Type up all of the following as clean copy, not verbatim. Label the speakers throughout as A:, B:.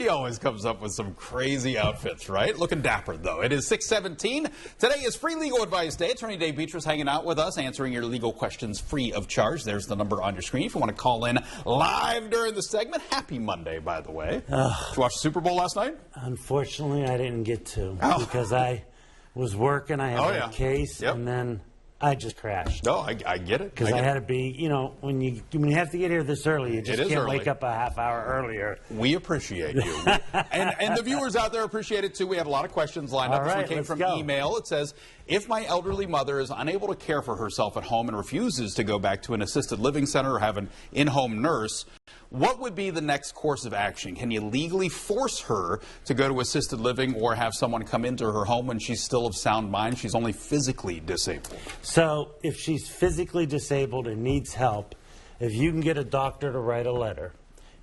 A: He always comes up with some crazy outfits, right? Looking dapper, though. It is 6:17. Today is Free Legal Advice Day. Attorney Dave Betras hanging out with us, answering your legal questions free of charge. There's the number on your screen if you want to call in live during the segment. Happy Monday, by the way. Did you watch the Super Bowl last night?
B: Unfortunately, I didn't get to because I was working. I had a case, and then I just crashed.
A: No, I get it.
B: Because I had to be, you know, when you have to get here this early, you just can't wake up a half hour earlier.
A: We appreciate you. and the viewers out there appreciate it, too. We have a lot of questions lined up. This one came from email. It says, if my elderly mother is unable to care for herself at home and refuses to go back to an assisted living center or have an in-home nurse, what would be the next course of action? Can you legally force her to go to assisted living or have someone come into her home when she's still of sound mind? She's only physically disabled.
B: So if she's physically disabled and needs help, if you can get a doctor to write a letter,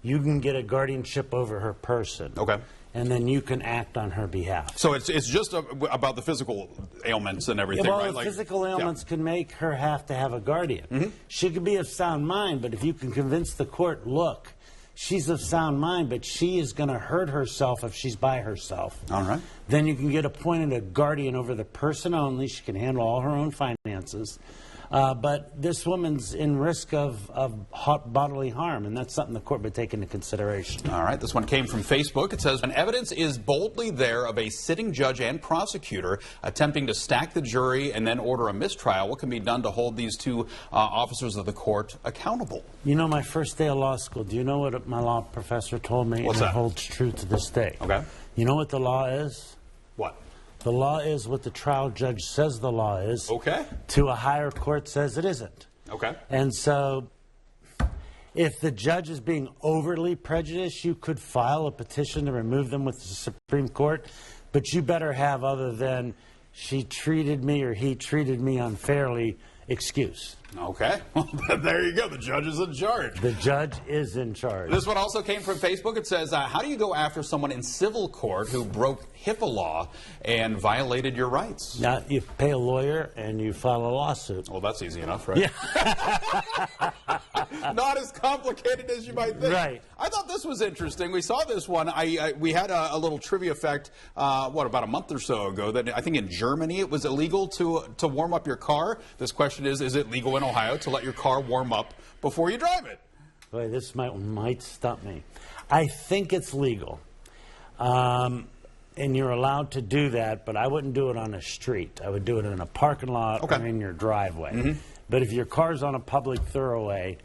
B: you can get a guardianship over her person. Okay. And then you can act on her behalf.
A: So it's just about the physical ailments and everything,
B: well,
A: right?
B: Like, physical ailments can make her have to have a guardian. She could be of sound mind, but if you can convince the court, look, she's of sound mind, but she is going to hurt herself if she's by herself. All right. Then you can get appointed a guardian over the person only. She can handle all her own finances. But this woman's in risk of bodily harm, and that's something the court would take into consideration.
A: All right, this one came from Facebook. It says, when evidence is boldly there of a sitting judge and prosecutor attempting to stack the jury and then order a mistrial, what can be done to hold these two officers of the court accountable?
B: You know, my first day of law school, do you know what my law professor told me?
A: What's that?
B: It holds true to this day.
A: Okay.
B: You know what the law is?
A: What?
B: The law is what the trial judge says the law is. Okay. To a higher court says it isn't. Okay. And so if the judge is being overly prejudiced, you could file a petition to remove them with the Supreme Court, but you better have other than she treated me or he treated me unfairly excuse.
A: Okay. Well, there you go. The judge is in charge.
B: The judge is in charge.
A: This one also came from Facebook. It says, how do you go after someone in civil court who broke HIPAA law and violated your rights?
B: Now, you pay a lawyer and you file a lawsuit.
A: Well, that's easy enough, right? Yeah. Not as complicated as you might think. Right. I thought this was interesting. We saw this one. We had a little trivia fact, about a month or so ago, that I think in Germany it was illegal to warm up your car. This question is it legal in Ohio to let your car warm up before you drive it?
B: Boy, this might stump me. I think it's legal. And you're allowed to do that, but I wouldn't do it on a street. I would do it in a parking lot or in your driveway. But if your car's on a public thoroughway,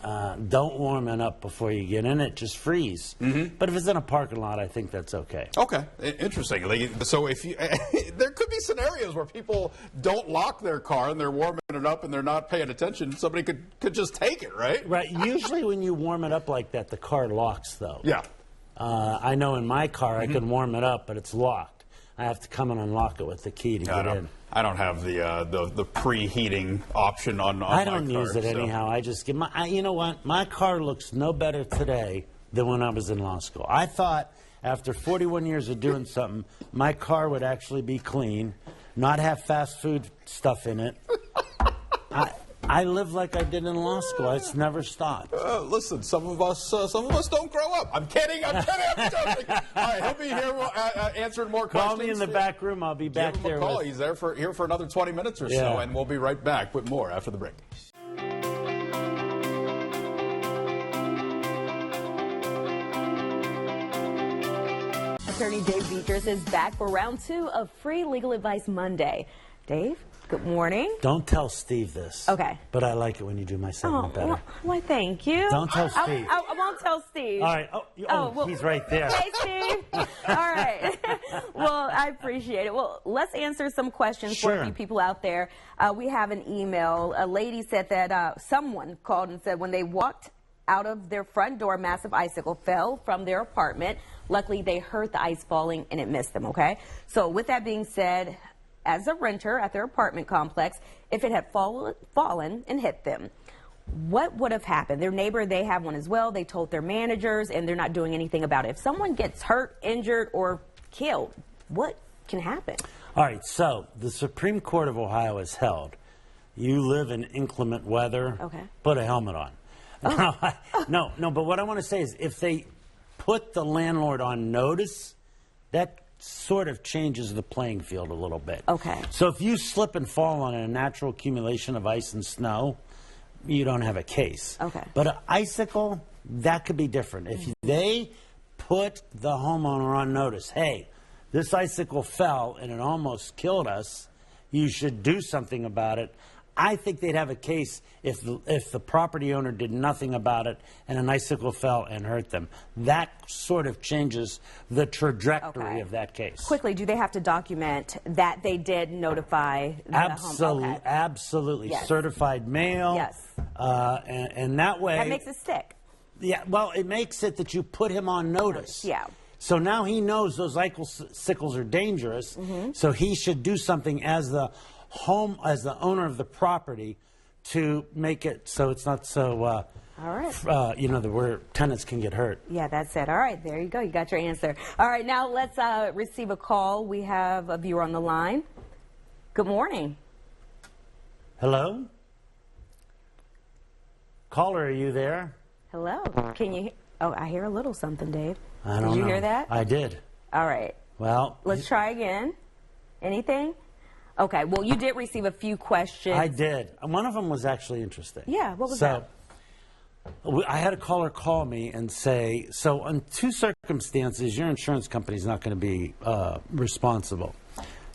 B: don't warm it up before you get in it. Just freeze. But if it's in a parking lot, I think that's okay.
A: Okay. Interesting. So if you, there could be scenarios where people don't lock their car and they're warming it up and they're not paying attention. Somebody could just take it, right?
B: Right. Usually when you warm it up like that, the car locks, though. Yeah. I know in my car I can warm it up, but it's locked. I have to come and unlock it with the key to get in.
A: I don't have the preheating option on my car.
B: I don't use it anyhow. I just get you know what? My car looks no better today than when I was in law school. I thought after 41 years of doing something, my car would actually be clean, not have fast food stuff in it. I live like I did in law school. It's never stopped.
A: Listen, some of us don't grow up. I'm kidding. I'm joking. All right, he'll be here answering more questions.
B: Call me in the back room. I'll be back there.
A: Give him a call. He's here for another 20 minutes or so, and we'll be right back with more after the break.
C: Attorney Dave Betras is back for round 2 of Free Legal Advice Monday. Dave, good morning.
B: Don't tell Steve this.
C: Okay.
B: But I like it when you do my segment better.
C: Why, thank you.
B: Don't tell Steve.
C: I won't tell Steve.
B: All right. Well, he's right there.
C: Hey, Steve. All right. Well, I appreciate it. Well, let's answer some questions for a few people out there. We have an email. A lady said that someone called and said when they walked out of their front door, a massive icicle fell from their apartment. Luckily, they heard the ice falling and it missed them, okay? So with that being said, as a renter at their apartment complex, if it had fallen and hit them, what would have happened? Their neighbor, they have one as well. They told their managers and they're not doing anything about it. If someone gets hurt, injured, or killed, what can happen?
B: All right, so the Supreme Court of Ohio has held, you live in inclement weather, put a helmet on. No, but what I want to say is if they put the landlord on notice, that sort of changes the playing field a little bit.
C: Okay.
B: So if you slip and fall on a natural accumulation of ice and snow, you don't have a case.
C: Okay.
B: But an icicle, that could be different. If they put the homeowner on notice, hey, this icicle fell and it almost killed us, you should do something about it. I think they'd have a case if the property owner did nothing about it and an icicle fell and hurt them. That sort of changes the trajectory of that case.
C: Quickly, do they have to document that they did notify the home? Okay.
B: Absolutely.
C: Yes.
B: Certified mail.
C: Yes.
B: And that way...
C: That makes it stick.
B: Yeah, well, it makes it that you put him on notice.
C: Yeah.
B: So now he knows those icicles are dangerous, so he should do something as the owner of the property to make it so it's not so,
C: all right.
B: Where tenants can get hurt.
C: Yeah, that's it. All right, there you go. You got your answer. All right, now let's receive a call. We have a viewer on the line. Good morning.
B: Hello? Caller, are you there?
C: Hello. Can you... Oh, I hear a little something, Dave.
B: I don't know.
C: Did you hear that?
B: I did.
C: All right.
B: Well...
C: Let's try again. Anything? Okay, well, you did receive a few questions.
B: I did. One of them was actually interesting.
C: Yeah, what was that?
B: I had a caller call me and say, so on two circumstances, your insurance company is not going to be responsible.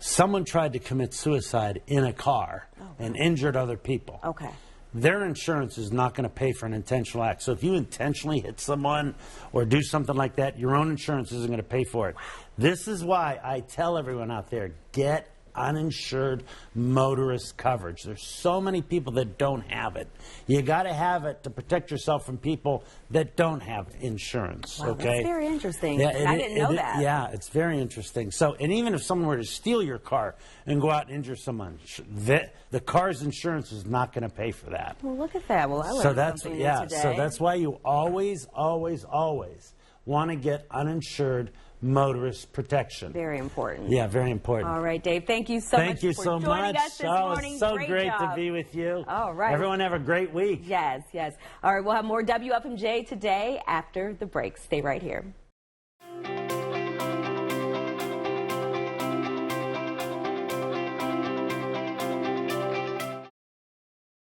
B: Someone tried to commit suicide in a car and injured other people.
C: Okay.
B: Their insurance is not going to pay for an intentional act. So if you intentionally hit someone or do something like that, your own insurance isn't going to pay for it. This is why I tell everyone out there, get uninsured motorist coverage. There's so many people that don't have it. You got to have it to protect yourself from people that don't have insurance.
C: Wow,
B: okay,
C: that's very interesting.
B: Yeah,
C: I didn't know that.
B: Yeah, it's very interesting. So, and even if someone were to steal your car and go out and injure someone, the car's insurance is not going to pay for that.
C: Well, look at that. Well, I learned something new today.
B: So that's why you always want to get uninsured motorist protection.
C: Very important.
B: Yeah, very important.
C: All right, Dave, thank you so much for joining us this morning.
B: It's so great
C: job.
B: to be with you.
C: All right.
B: Everyone have a great week.
C: Yes, yes. All right, we'll have more WFMJ today after the break. Stay right here.